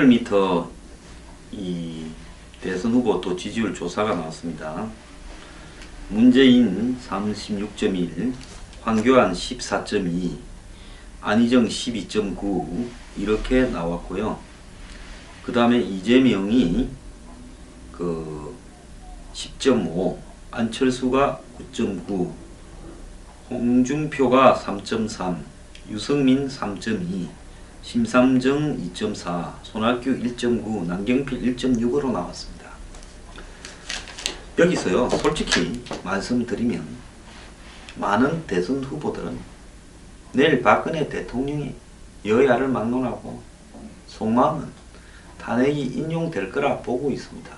리얼미터 이 대선 후보 또 지지율 조사가 나왔습니다. 문재인 36.1, 황교안 14.2, 안희정 12.9 이렇게 나왔고요. 그 다음에 이재명이 10.5, 안철수가 9.9, 홍준표가 3.3, 유승민 3.2, 심상정 2.4, 손학규 1.9, 남경필 1.6으로 나왔습니다. 여기서요, 솔직히 말씀드리면 많은 대선 후보들은 내일 박근혜 대통령이 여야를 막론하고 속마음은 탄핵이 인용될 거라 보고 있습니다.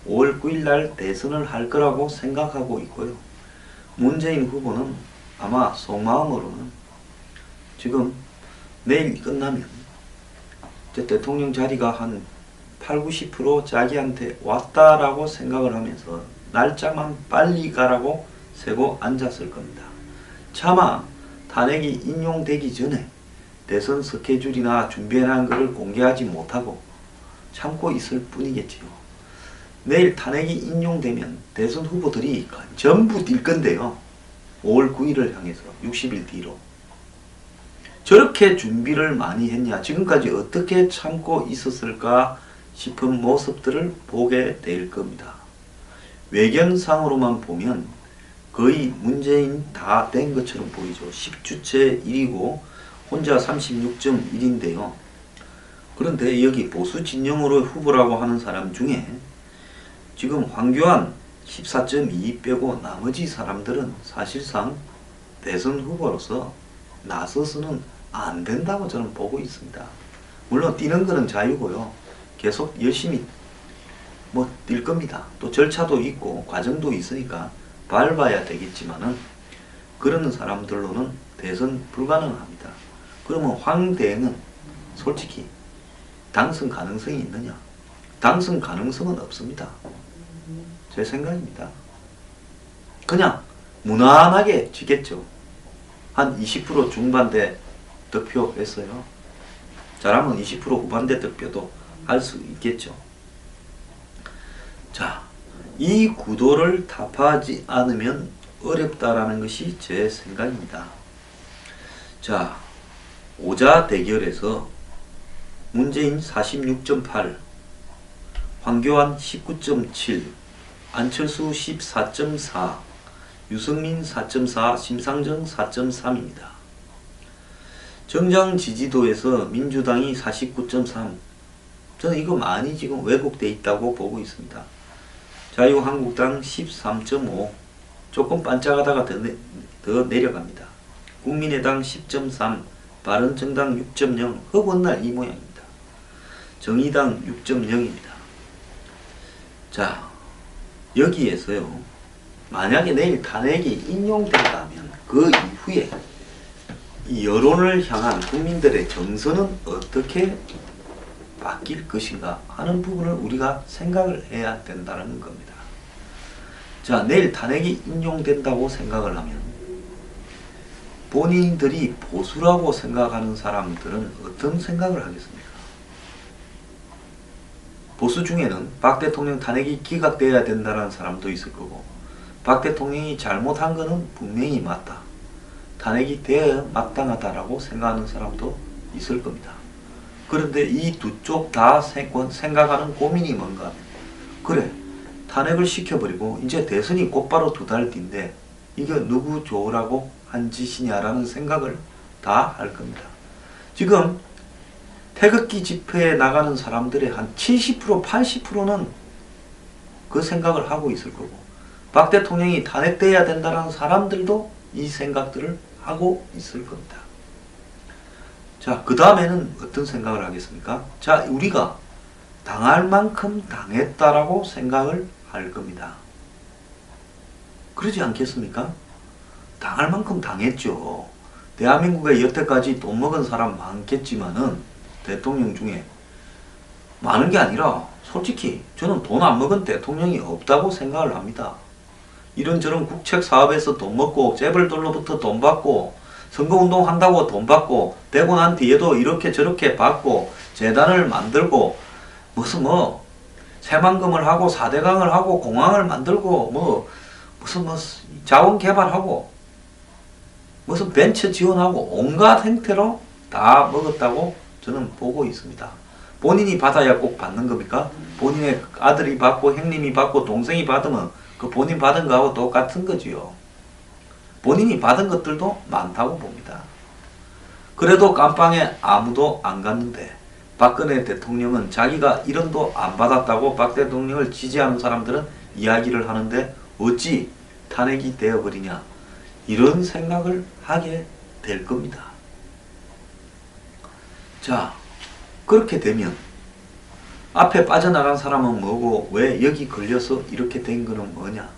5월 9일 날 대선을 할 거라고 생각하고 있고요. 문재인 후보는 아마 속마음으로는 지금 내일 끝나면 대통령 자리가 한 8, 90% 자기한테 왔다라고 생각을 하면서 날짜만 빨리 가라고 세고 앉았을 겁니다. 차마 탄핵이 인용되기 전에 대선 스케줄이나 준비해놓은 것을 공개하지 못하고 참고 있을 뿐이겠지요. 내일 탄핵이 인용되면 대선 후보들이 전부 뛸 건데요. 5월 9일을 향해서 60일 뒤로. 저렇게 준비를 많이 했냐, 지금까지 어떻게 참고 있었을까 싶은 모습들을 보게 될 겁니다. 외견상으로만 보면 거의 문재인 다 된 것처럼 보이죠. 10주째 1이고 혼자 36.1인데요. 그런데 여기 보수 진영으로 후보라고 하는 사람 중에 지금 황교안 14.2 빼고 나머지 사람들은 사실상 대선 후보로서 나서서는 안 된다고 저는 보고 있습니다. 물론 뛰는 거는 자유고요. 계속 열심히 뛸 겁니다. 또 절차도 있고 과정도 있으니까 밟아야 되겠지만은 그러는 사람들로는 대선 불가능합니다. 그러면 황대행은 솔직히 당선 가능성이 있느냐? 당선 가능성은 없습니다. 제 생각입니다. 그냥 무난하게 지겠죠. 한 20% 중반대 득표 했어요. 잘하면 20% 후반대 득표도 할 수 있겠죠. 자, 이 구도를 타파하지 않으면 어렵다라는 것이 제 생각입니다. 자, 오자 대결에서 문재인 46.8, 황교안 19.7, 안철수 14.4, 유승민 4.4, 심상정 4.3입니다. 정당 지지도에서 민주당이 49.3, 저는 이거 많이 지금 왜곡되어 있다고 보고 있습니다. 자유한국당 13.5, 조금 반짝하다가 더 내려갑니다. 국민의당 10.3, 바른정당 6.0, 허구날 이 모양입니다. 정의당 6.0입니다. 자, 여기에서요, 만약에 내일 탄핵이 인용된다면 그 이후에 이 여론을 향한 국민들의 정서는 어떻게 바뀔 것인가 하는 부분을 우리가 생각을 해야 된다는 겁니다. 자, 내일 탄핵이 인용된다고 생각을 하면 본인들이 보수라고 생각하는 사람들은 어떤 생각을 하겠습니까? 보수 중에는 박 대통령 탄핵이 기각돼야 된다는 사람도 있을 거고, 박 대통령이 잘못한 것은 분명히 맞다, 탄핵이 되어야 마땅하다라고 생각하는 사람도 있을 겁니다. 그런데 이 두 쪽 다 생각하는 고민이 뭔가 하면, 그래, 탄핵을 시켜버리고 이제 대선이 곧바로 2달 뒤인데 이게 누구 좋으라고 한 짓이냐라는 생각을 다 할 겁니다. 지금 태극기 집회에 나가는 사람들의 한 70%, 80%는 그 생각을 하고 있을 거고, 박 대통령이 탄핵돼야 된다는 사람들도 이 생각들을 하고 있을 겁니다. 자, 그 다음에는 어떤 생각을 하겠습니까? 자, 우리가 당할 만큼 당했다라고 생각을 할 겁니다. 그러지 않겠습니까? 당할 만큼 당했죠. 대한민국에 여태까지 돈 먹은 사람 많겠지만은 대통령 중에 많은 게 아니라 솔직히 저는 돈 안 먹은 대통령이 없다고 생각을 합니다. 이런저런 국책 사업에서 돈 먹고 재벌들로부터 돈 받고 선거운동 한다고 돈 받고 되고 난 뒤에도 이렇게 저렇게 받고 재단을 만들고 무슨 뭐 새만금을 하고 4대강을 하고 공항을 만들고 뭐 무슨 뭐 자원 개발하고 무슨 벤처 지원하고 온갖 행태로 다 먹었다고 저는 보고 있습니다. 본인이 받아야 꼭 받는 겁니까? 본인의 아들이 받고 형님이 받고 동생이 받으면 그 본인 받은 거하고 똑같은 거지요. 본인이 받은 것들도 많다고 봅니다. 그래도 깜빵에 아무도 안 갔는데 박근혜 대통령은 자기가 1원도 안 받았다고 박 대통령을 지지하는 사람들은 이야기를 하는데 어찌 탄핵이 되어버리냐, 이런 생각을 하게 될 겁니다. 자, 그렇게 되면 앞에 빠져나간 사람은 뭐고 왜 여기 걸려서 이렇게 된 거는 뭐냐,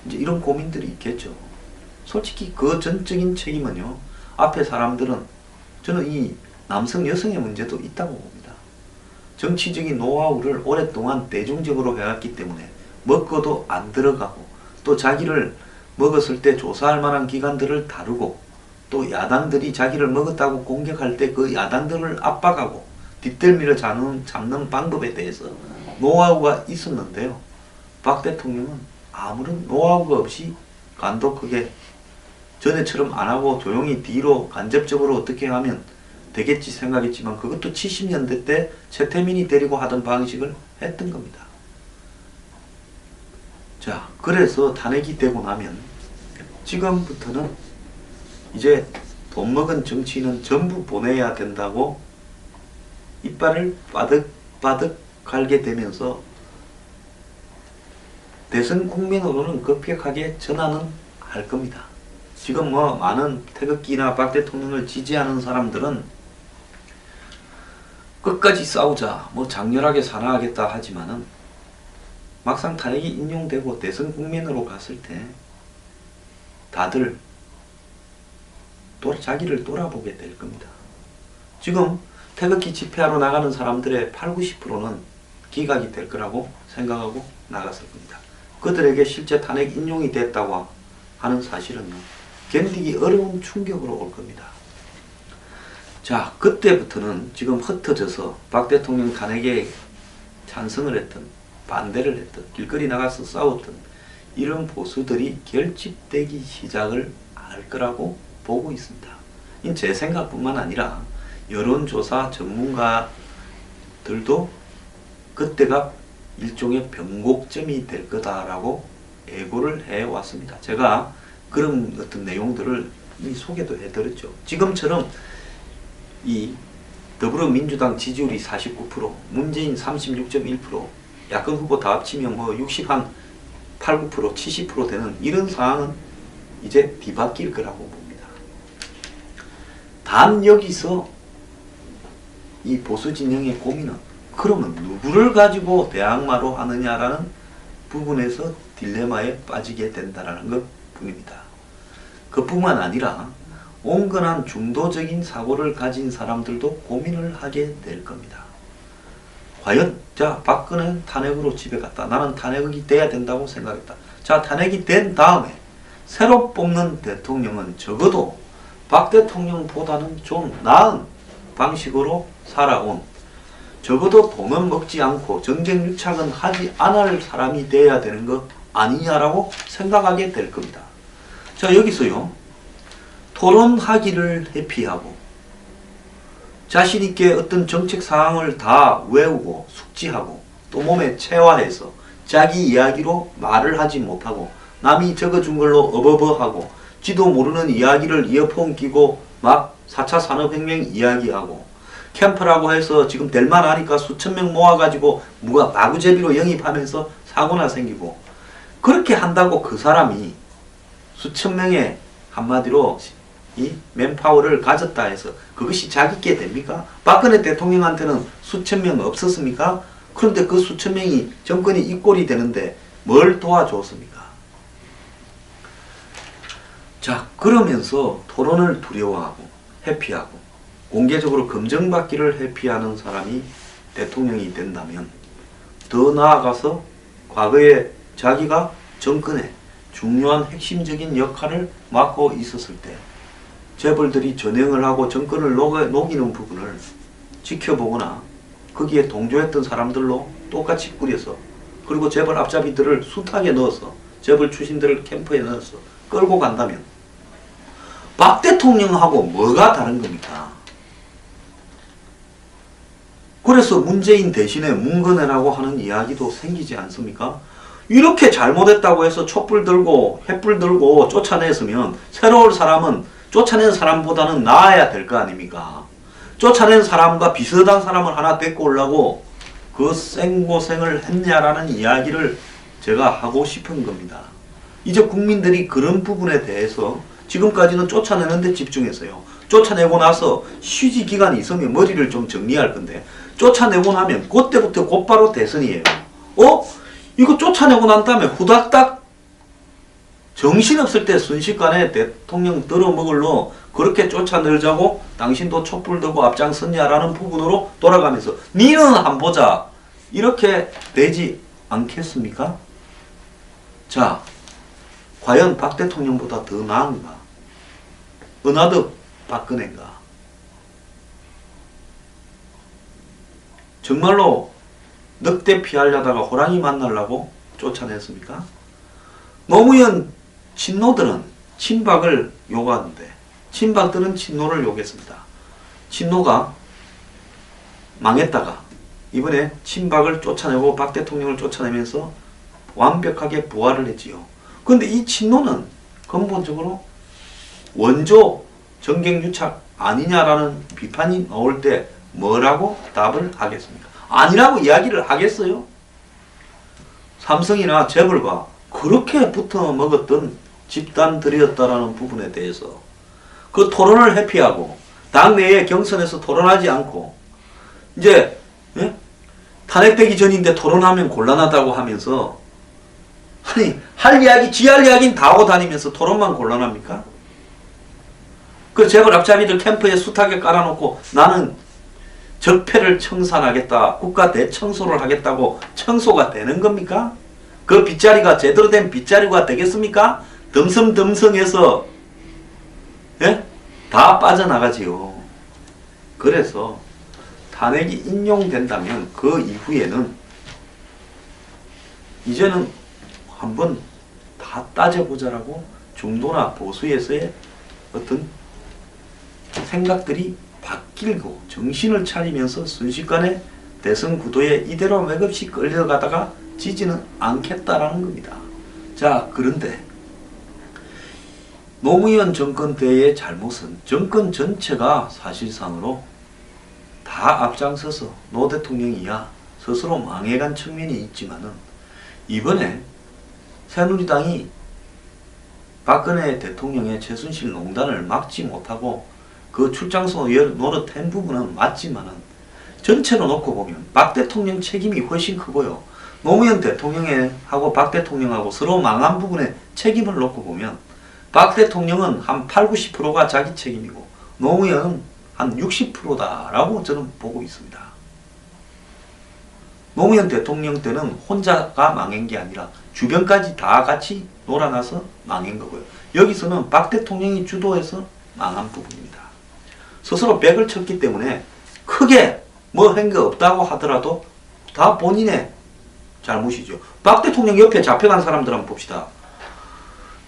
이제 이런 고민들이 있겠죠. 솔직히 그 전적인 책임은요, 앞에 사람들은, 저는 이 남성 여성의 문제도 있다고 봅니다. 정치적인 노하우를 오랫동안 대중적으로 해왔기 때문에 먹고도 안 들어가고, 또 자기를 먹었을 때 조사할 만한 기관들을 다루고, 또 야당들이 자기를 먹었다고 공격할 때 그 야당들을 압박하고 뒷덜미를 잡는 방법에 대해서 노하우가 있었는데요. 박 대통령은 아무런 노하우가 없이 간도 크게 전에처럼 안 하고 조용히 뒤로 간접적으로 어떻게 하면 되겠지 생각했지만 그것도 70년대 때 최태민이 데리고 하던 방식을 했던 겁니다. 자, 그래서 탄핵이 되고 나면 지금부터는 이제 돈 먹은 정치인은 전부 보내야 된다고 이빨을 바득바득 갈게 되면서 대선 국민으로는 급격하게 전환은 할 겁니다. 지금 뭐 많은 태극기나 박 대통령을 지지하는 사람들은 끝까지 싸우자, 뭐 장렬하게 산화하겠다 하지만은 막상 탄핵이 인용되고 대선 국면으로 갔을 때 다들 자기를 돌아보게 될 겁니다. 지금 태극기 집회하러 나가는 사람들의 80~90%는 기각이 될 거라고 생각하고 나갔을 겁니다. 그들에게 실제 탄핵 인용이 됐다고 하는 사실은요, 견디기 어려운 충격으로 올 겁니다. 자, 그때부터는 지금 흩어져서 박 대통령 탄핵에 찬성을 했던, 반대를 했던, 길거리 나가서 싸웠던 이런 보수들이 결집되기 시작을 할 거라고 보고 있습니다. 제 생각뿐만 아니라 여론조사 전문가들도 그때가 일종의 변곡점이 될 거다라고 예고를 해왔습니다. 제가 그런 어떤 내용들을 소개도 해드렸죠. 지금처럼 이 더불어민주당 지지율이 49%, 문재인 36.1%, 야권 후보 다 합치면 뭐 60한 8~9%, 70% 되는 이런 상황은 이제 뒤바뀔 거라고 봅니다. 단 여기서 이 보수 진영의 고민은 그러면 누구를 가지고 대항마로 하느냐라는 부분에서 딜레마에 빠지게 된다는 것 뿐입니다. 그뿐만 아니라 온건한 중도적인 사고를 가진 사람들도 고민을 하게 될 겁니다. 과연 자, 박근혜 탄핵으로 집에 갔다. 나는 탄핵이 돼야 된다고 생각했다. 자, 탄핵이 된 다음에 새로 뽑는 대통령은 적어도 박 대통령보다는 좀 나은 방식으로 살아온, 적어도 돈은 먹지 않고 정쟁 유착은 하지 않을 사람이 돼야 되는 거 아니냐라고 생각하게 될 겁니다. 자, 여기서요, 토론하기를 회피하고 자신있게 어떤 정책 사항을 다 외우고 숙지하고 또 몸에 체화해서 자기 이야기로 말을 하지 못하고 남이 적어준 걸로 어버버하고 지도 모르는 이야기를 이어폰 끼고 막 4차 산업혁명 이야기하고 캠프라고 해서 지금 될만 하니까 수천 명 모아가지고 마구제비로 영입하면서 사고나 생기고, 그렇게 한다고 그 사람이 수천 명의 한마디로 이 맨파워를 가졌다 해서 그것이 자기께 됩니까? 박근혜 대통령한테는 수천 명 없었습니까? 그런데 그 수천 명이 정권이 이꼴이 되는데 뭘 도와줬습니까? 자, 그러면서 토론을 두려워하고 회피하고 공개적으로 검증받기를 회피하는 사람이 대통령이 된다면, 더 나아가서 과거에 자기가 정권의 중요한 핵심적인 역할을 맡고 있었을 때 재벌들이 전횡을 하고 정권을 녹이는 부분을 지켜보거나 거기에 동조했던 사람들로 똑같이 꾸려서, 그리고 재벌 앞잡이들을 숱하게 넣어서 재벌 출신들을 캠프에 넣어서 끌고 간다면 박 대통령하고 뭐가 다른 겁니까? 그래서 문재인 대신에 문건혜라고 하는 이야기도 생기지 않습니까? 이렇게 잘못했다고 해서 촛불 들고 횃불 들고 쫓아냈으면 새로운 사람은 쫓아낸 사람보다는 나아야 될 거 아닙니까? 쫓아낸 사람과 비슷한 사람을 하나 데리고 오려고 그 생고생을 했냐라는 이야기를 제가 하고 싶은 겁니다. 이제 국민들이 그런 부분에 대해서 지금까지는 쫓아내는데 집중했어요. 쫓아내고 나서 휴지 기간이 있으면 머리를 좀 정리할 건데, 쫓아내고 나면 그때부터 곧바로 대선이에요. 이거 쫓아내고 난 다음에 후닥닥 정신없을 때 순식간에 대통령 들어먹을로 그렇게 쫓아내자고 당신도 촛불 들고 앞장섰냐라는 부분으로 돌아가면서 니는 한 보자, 이렇게 되지 않겠습니까? 자, 과연 박 대통령보다 더 나은가? 은하듯 박근혜인가? 정말로 늑대 피하려다가 호랑이 만나려고 쫓아냈습니까? 노무현 친노들은 친박을 요구하는데 친박들은 친노를 요구했습니다. 친노가 망했다가 이번에 친박을 쫓아내고 박 대통령을 쫓아내면서 완벽하게 부활을 했지요. 그런데 이 친노는 근본적으로 원조 정경유착 아니냐라는 비판이 나올 때 뭐라고 답을 하겠습니까? 아니라고 이야기를 하겠어요? 삼성이나 재벌과 그렇게 붙어 먹었던 집단들이었다라는 부분에 대해서 그 토론을 회피하고 당내에 경선에서 토론하지 않고 이제 탄핵되기 전인데 토론하면 곤란하다고 하면서, 아니 할 이야기 지할 이야기는 다 하고 다니면서 토론만 곤란합니까? 그 재벌 앞잡이들 캠프에 숱하게 깔아놓고 나는 적폐를 청산하겠다, 국가 대청소를 하겠다고 청소가 되는 겁니까? 그 빗자리가 제대로 된 빗자리가 되겠습니까? 덤성덤성해서 다 빠져나가지요. 그래서 탄핵이 인용된다면 그 이후에는 이제는 한번 다 따져보자라고 중도나 보수에서의 어떤 생각들이 바뀌고 정신을 차리면서 순식간에 대선 구도에 이대로 맥없이 끌려가다가 지지는 않겠다라는 겁니다. 자, 그런데 노무현 정권 때의 잘못은 정권 전체가 사실상으로 다 앞장서서 노 대통령이야 스스로 망해간 측면이 있지만은, 이번에 새누리당이 박근혜 대통령의 최순실 농단을 막지 못하고 그 출장소 노릇한 부분은 맞지만은 전체로 놓고 보면 박 대통령 책임이 훨씬 크고요. 노무현 대통령하고 박 대통령하고 서로 망한 부분에 책임을 놓고 보면 박 대통령은 한 8, 90%가 자기 책임이고 노무현은 한 60%다라고 저는 보고 있습니다. 노무현 대통령 때는 혼자가 망한 게 아니라 주변까지 다 같이 놀아나서 망한 거고요. 여기서는 박 대통령이 주도해서 망한 부분입니다. 스스로 백을 쳤기 때문에 크게 뭐 한 게 없다고 하더라도 다 본인의 잘못이죠. 박 대통령 옆에 잡혀간 사람들 한번 봅시다.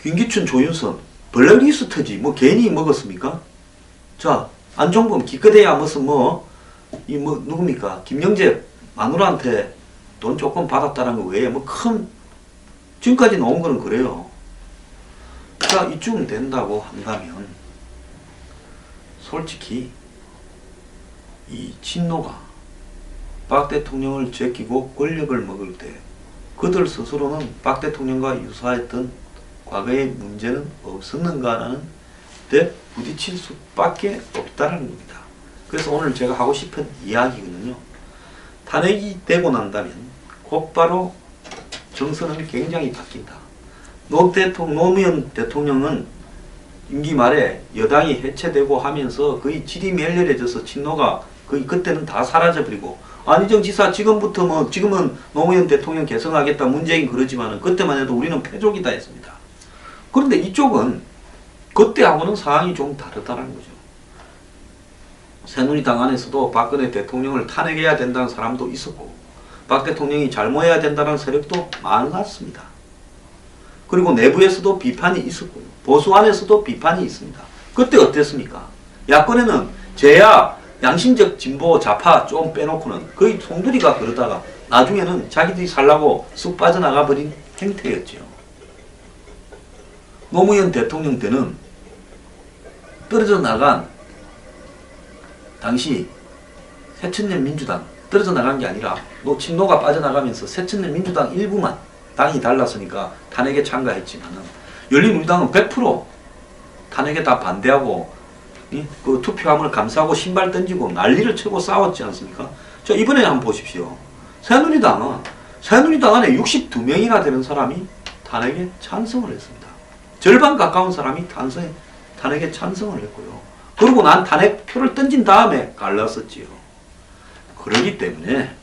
김기춘, 조윤선, 블랙리스트지 뭐 괜히 먹었습니까? 자, 안종범 기껏해야 무슨 누굽니까? 김영재 마누라한테 돈 조금 받았다는 거 외에 뭐 큰 지금까지 나온 거는 그래요. 자, 이쯤 된다고 한다면 솔직히 이 친노가 박 대통령을 제끼고 권력을 먹을 때 그들 스스로는 박 대통령과 유사했던 과거의 문제는 없었는가라는 데 부딪힐 수밖에 없다는 겁니다. 그래서 오늘 제가 하고 싶은 이야기는요, 탄핵이 되고 난다면 곧바로 정서는 굉장히 바뀐다. 노무현 대통령은 임기 말에 여당이 해체되고 하면서 거의 질이 멸렬해져서 친노가 거의 그때는 다 사라져버리고, 안희정 지사 지금은 노무현 대통령 개성하겠다 문재인 그러지만은 그때만 해도 우리는 패족이다 했습니다. 그런데 이쪽은 그때하고는 상황이 좀 다르다는 거죠. 새누리당 안에서도 박근혜 대통령을 탄핵해야 된다는 사람도 있었고 박 대통령이 잘못해야 된다는 세력도 많았습니다. 그리고 내부에서도 비판이 있었고요. 보수 안에서도 비판이 있습니다. 그때 어땠습니까? 야권에는 제야 양심적 진보 좌파 좀 빼놓고는 거의 송두리가 그러다가 나중에는 자기들이 살라고 쑥 빠져나가 버린 행태였죠. 노무현 대통령 때는 떨어져 나간 당시 새천년 민주당 떨어져 나간 게 아니라 친노가 빠져나가면서 새천년 민주당 일부만 당이 달랐으니까 탄핵에 참가했지만은 열린우리당은 100% 탄핵에 다 반대하고 그 투표함을 감싸고 신발 던지고 난리를 치고 싸웠지 않습니까? 자, 이번에 한번 보십시오. 새누리당 안에 62명이나 되는 사람이 탄핵에 찬성을 했습니다. 절반 가까운 사람이 탄핵에 찬성을 했고요. 그리고 난 탄핵표를 던진 다음에 갈랐었지요. 그러기 때문에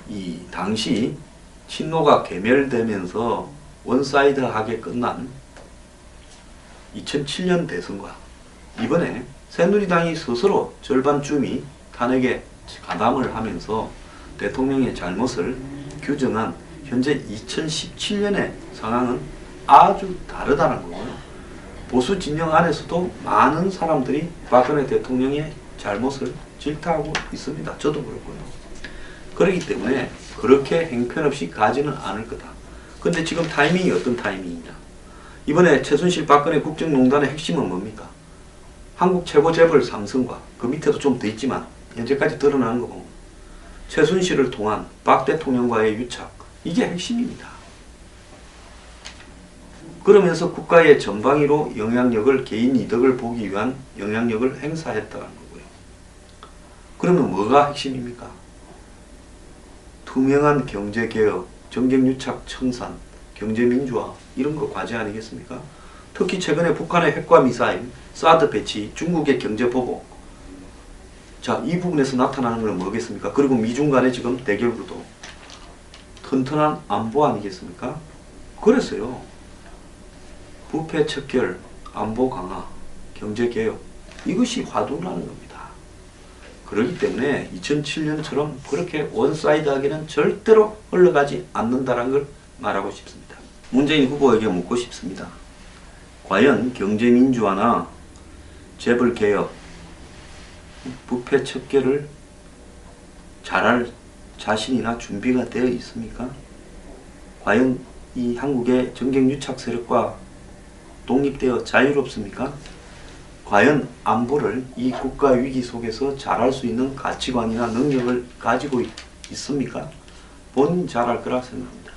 이 당시 친노가 괴멸되면서 원사이드하게 끝난 2007년 대선과 이번에 새누리당이 스스로 절반쯤이 탄핵에 가담을 하면서 대통령의 잘못을 규정한 현재 2017년의 상황은 아주 다르다는 거고요. 보수 진영 안에서도 많은 사람들이 박근혜 대통령의 잘못을 질타하고 있습니다. 저도 그렇고요. 그렇기 때문에 그렇게 행편없이 가지는 않을 거다. 근데 지금 타이밍이 어떤 타이밍이냐. 이번에 최순실 박근혜 국정농단의 핵심은 뭡니까? 한국 최고 재벌 삼성과 그 밑에도 좀 더 있지만 현재까지 드러나는 거 보면 최순실을 통한 박 대통령과의 유착, 이게 핵심입니다. 그러면서 국가의 전방위로 영향력을, 개인 이득을 보기 위한 영향력을 행사했다는 거고요. 그러면 뭐가 핵심입니까? 투명한 경제개혁, 정경유착 청산, 경제민주화 이런 거 과제 아니겠습니까? 특히 최근에 북한의 핵과 미사일, 사드 배치, 중국의 경제보복, 자, 이 부분에서 나타나는 건 뭐겠습니까? 그리고 미중 간의 지금 대결구도 튼튼한 안보 아니겠습니까? 그래서요, 부패 척결, 안보 강화, 경제개혁, 이것이 화두라는 겁니다. 그렇기 때문에 2007년처럼 그렇게 원사이드하게는 절대로 흘러가지 않는다는 걸 말하고 싶습니다. 문재인 후보에게 묻고 싶습니다. 과연 경제민주화나 재벌개혁, 부패 척결을 잘할 자신이나 준비가 되어 있습니까? 과연 이 한국의 정경유착 세력과 독립되어 자유롭습니까? 과연 안보를 이 국가 위기 속에서 잘할 수 있는 가치관이나 능력을 가지고 있습니까? 본인 잘할 거라 생각합니다.